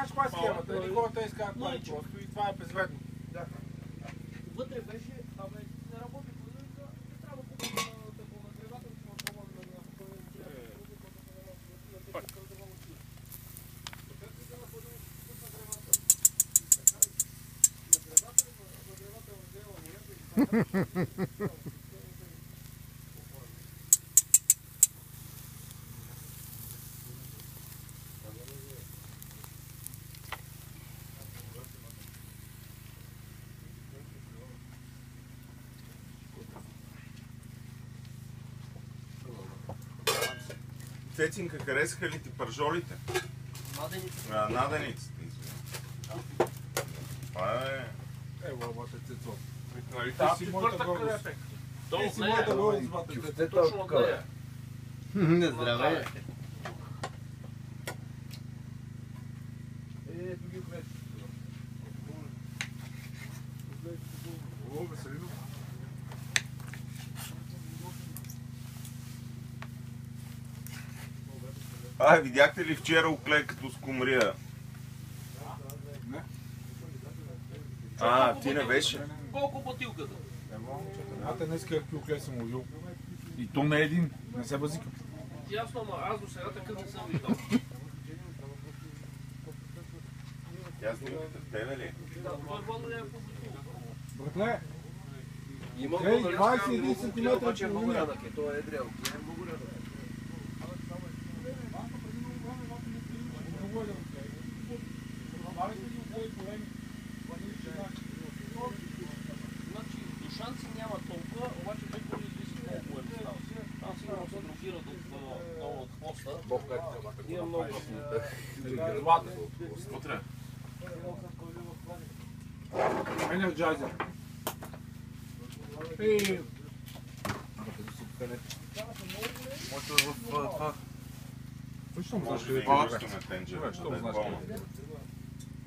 знаеш каква е схемата. Или хората изкарат това просто и това е безвредно. Вътре беше, абе, не работи половинка, не трябва да купим такова нагревател, че има това Цецинка, харесаха ли ти пържолите? Надениците, това е... Лабата Цецо. Ти си моята гордост. Ти си моята гордост, бата Цецо. точно от нея. Не, здравей! Ето ги влез. О, Веселино. Видяхте ли вчера оклейкато с комрия? Не. Ти не беше? Колко бутилката? Те днес какви оклей съм увил. И то не е един. Не се базика. Ясно, ама аз до сега такъв не съм виждал. Тя снимката в тебе ли? Да, той водно не е по бутилка. Братле, Има 21 см обаче е много рядък е, той е едрял. Е много рядък. Значи душанци няма толкова, обаче бекори излиси много голем става. Там сигурно се дрогира долу от хвоста. Има много Утре. Енерджайзер. Моето в това. Защо му Може защо да е играш това? на тенджер. Що му знаеш?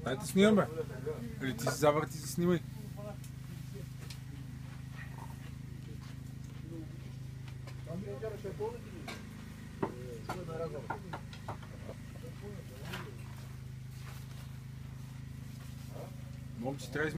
Дайте снимаме. Или ти си завърти си снимай. Момци, трябва